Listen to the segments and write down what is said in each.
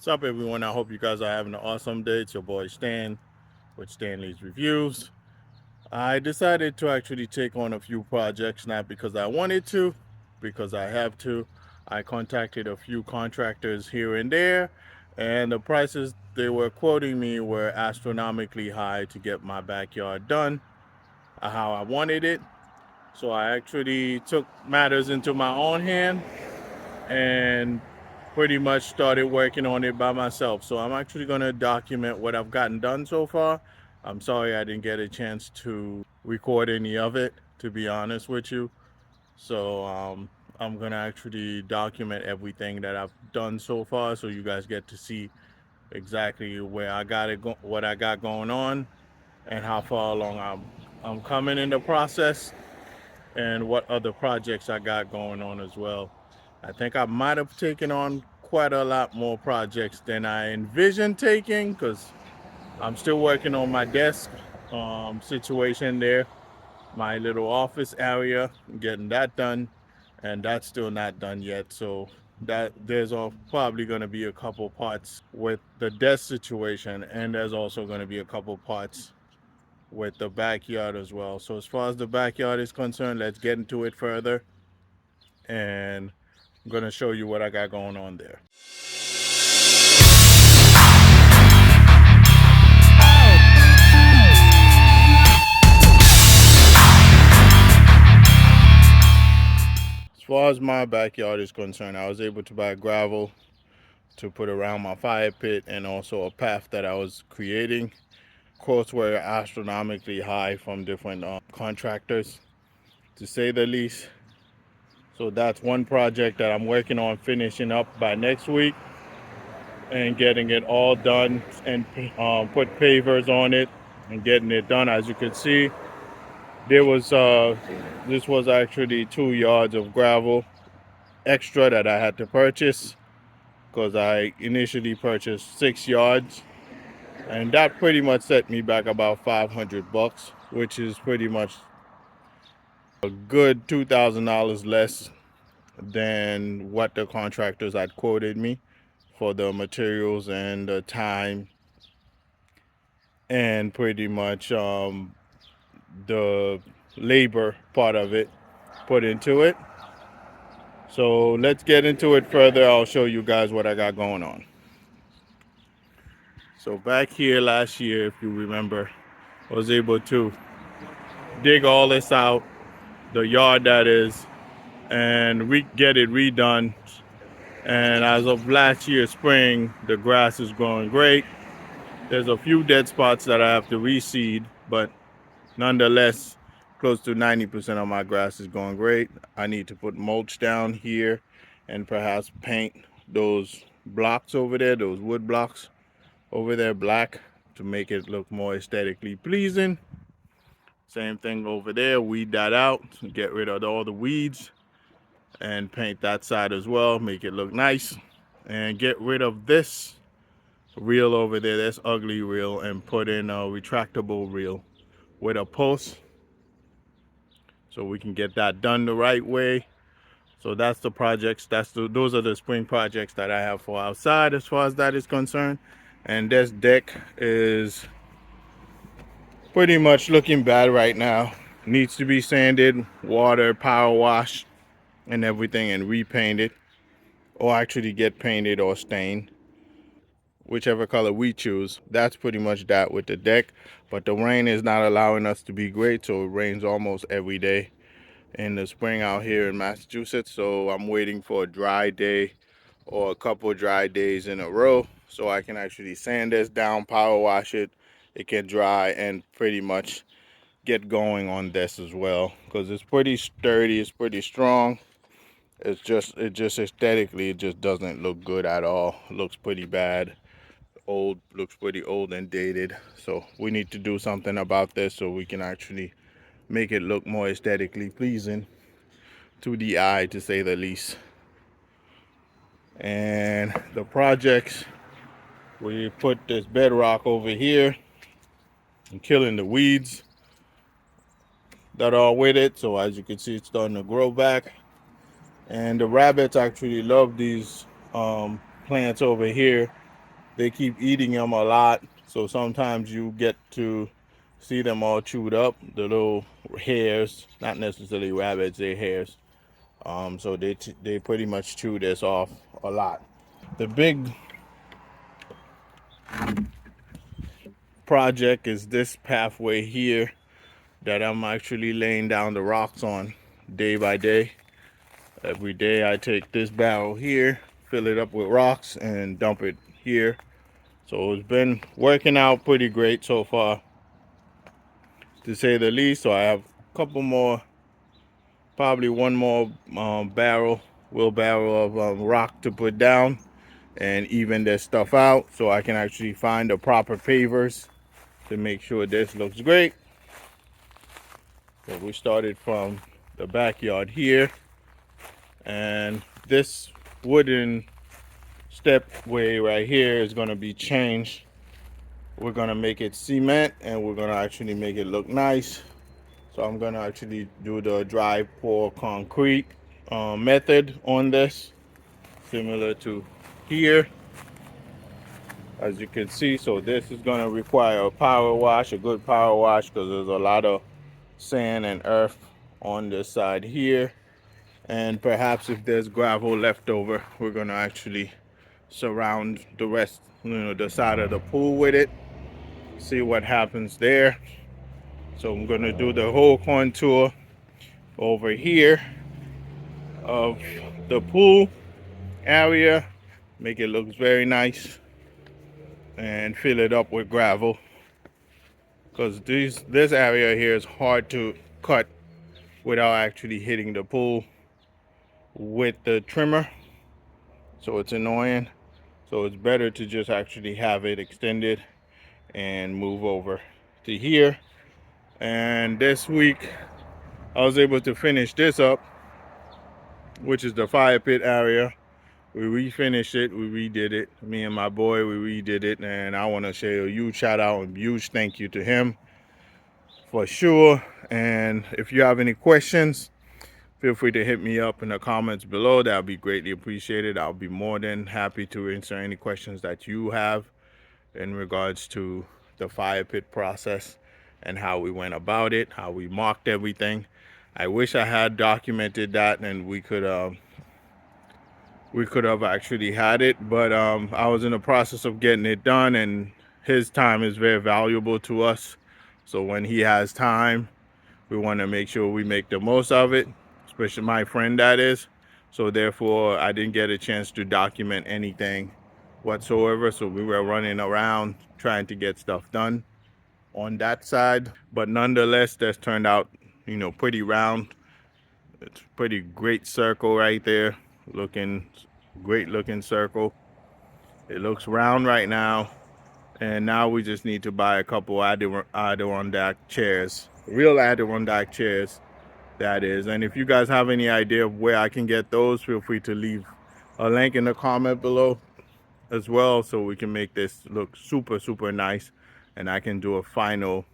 What's up, everyone? I hope you guys are having an awesome day. It's your boy Stan with Stanley's Reviews. I decided to actually take on a few projects, not because I wanted to, because I have to. I contacted a few contractors here and there, and the prices they were quoting me were astronomically high to get my backyard done how I wanted it. So I actually took matters into my own hand and pretty much started working on it by myself. So I'm actually going to document what I've gotten done so far. I'm sorry I didn't get a chance to record any of it, to be honest with you. So I'm going to actually document everything that I've done so far so you guys get to see exactly where I got it, what I got going on, and how far along I'm coming in the process, and what other projects I got going on as well. I think I might have taken on quite a lot more projects than I envisioned taking because I'm still working on my desk situation there, my little office area, getting that done, and that's still not done yet. So that there's probably going to be a couple parts with the desk situation, and there's also going to be a couple parts with the backyard as well. So as far as the backyard is concerned, let's get into it further, and I'm going to show you what I got going on there. As far as my backyard is concerned, I was able to buy gravel to put around my fire pit and also a path that I was creating. Quotes were astronomically high from different contractors, to say the least. So that's one project that I'm working on finishing up by next week and getting it all done and put pavers on it and getting it done. As you can see, there was this was actually 2 yards of gravel extra that I had to purchase because I initially purchased 6 yards, and that pretty much set me back about $500, which is pretty much a good $2,000 less than what the contractors had quoted me for the materials and the time and pretty much the labor part of it put into it. So let's get into it further. I'll show you guys what I got going on. So back here last year, if you remember, I was able to dig all this out, the yard that is, and get it redone. And as of last year spring, the grass is growing great. There's a few dead spots that I have to reseed, but nonetheless, close to 90% of my grass is going great. I need to put mulch down here and perhaps paint those blocks over there, those wood blocks over there, black to make it look more aesthetically pleasing. Same thing over there, weed that out, get rid of all the weeds and paint that side as well, make it look nice. And get rid of this reel over there, this ugly reel, and put in a retractable reel with a post so we can get that done the right way. So that's the projects, those are the spring projects that I have for outside as far as that is concerned. And this deck is pretty much looking bad right now. Needs to be sanded, water, power wash, and everything, and repainted, or actually get painted or stained, whichever color we choose. That's pretty much that with the deck. But the rain is not allowing us to be great, so it rains almost every day in the spring out here in Massachusetts. So I'm waiting for a dry day or a couple dry days in a row so I can actually sand this down, power wash it, it can dry, and pretty much get going on this as well, because it's pretty sturdy, it's pretty strong. It just aesthetically, it just doesn't look good at all. It looks pretty bad, looks pretty old and dated. So we need to do something about this so we can actually make it look more aesthetically pleasing to the eye, to say the least. And the projects, we put this bedrock over here and killing the weeds that are with it. So as you can see, it's starting to grow back, and the rabbits actually love these plants over here they keep eating them a lot. So sometimes you get to see them all chewed up, the little hairs, not necessarily rabbits, they're hairs. So they pretty much chew this off a lot. The big project is this pathway here that I'm actually laying down the rocks on day by day. Every day I take this barrel here, fill it up with rocks, and dump it here. So it's been working out pretty great so far, to say the least. So I have a couple more, probably one more wheelbarrow of rock to put down and even this stuff out, so I can actually find the proper pavers to make sure this looks great. So we started from the backyard here, and this wooden stepway right here is going to be changed. We're going to make it cement, and we're going to actually make it look nice. So I'm going to actually do the dry pour concrete method on this, similar to here, as you can see. So this is going to require a power wash, a good power wash, because there's a lot of sand and earth on this side here. And perhaps if there's gravel left over, we're going to actually surround the rest, the side of the pool with it, see what happens there. So I'm going to do the whole contour over here of the pool area, make it look very nice, and fill it up with gravel, because this area here is hard to cut without actually hitting the pool with the trimmer, so it's annoying. So it's better to just actually have it extended and move over to here. And this week I was able to finish this up, which is the fire pit area. We refinished it, we redid it. Me and my boy, we redid it, and I want to say a huge shout out and huge thank you to him for sure. And if you have any questions, feel free to hit me up in the comments below. That would be greatly appreciated. I'll be more than happy to answer any questions that you have in regards to the fire pit process and how we went about it, how we marked everything. I wish I had documented that, and we could have actually had it, but I was in the process of getting it done, and his time is very valuable to us. So when he has time, we want to make sure we make the most of it, especially my friend, that is. So therefore, I didn't get a chance to document anything whatsoever. So we were running around trying to get stuff done on that side. But nonetheless, that's turned out, pretty round. It's a pretty great circle right there. Great looking circle. It looks round right now. And now we just need to buy a couple Adirondack chairs, real Adirondack chairs, that is. And if you guys have any idea of where I can get those, feel free to leave a link in the comment below as well, so we can make this look super, super nice. And I can do a final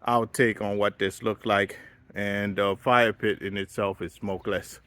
outtake on what this looked like. And the fire pit in itself is smokeless.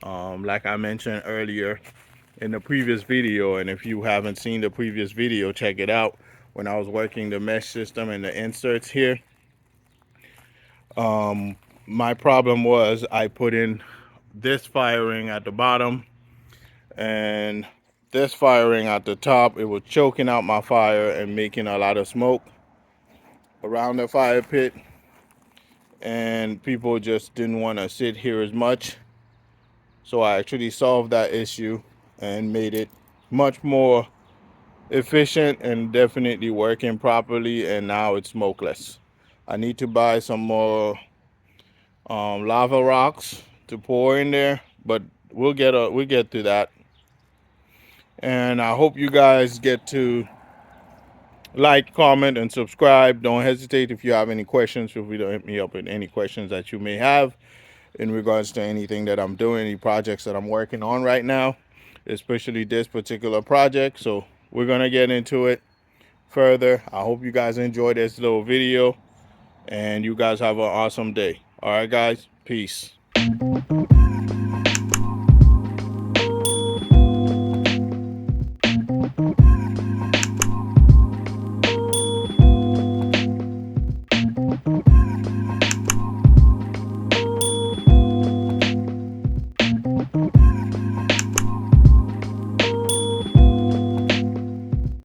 Like I mentioned earlier in the previous video, and if you haven't seen the previous video, check it out. When I was working the mesh system and the inserts here, my problem was I put in this firing at the bottom and this firing at the top. It was choking out my fire and making a lot of smoke around the fire pit, and people just didn't want to sit here as much. So I actually solved that issue and made it much more efficient and definitely working properly, and now it's smokeless. I need to buy some more lava rocks to pour in there, but we'll get to that. And I hope you guys get to like, comment, and subscribe. Don't hesitate. If you have any questions, feel free to hit me up with any questions that you may have in regards to anything that I'm doing, any projects that I'm working on right now, especially this particular project. So we're gonna get into it further. I hope you guys enjoyed this little video, and you guys have an awesome day. All right, guys, peace.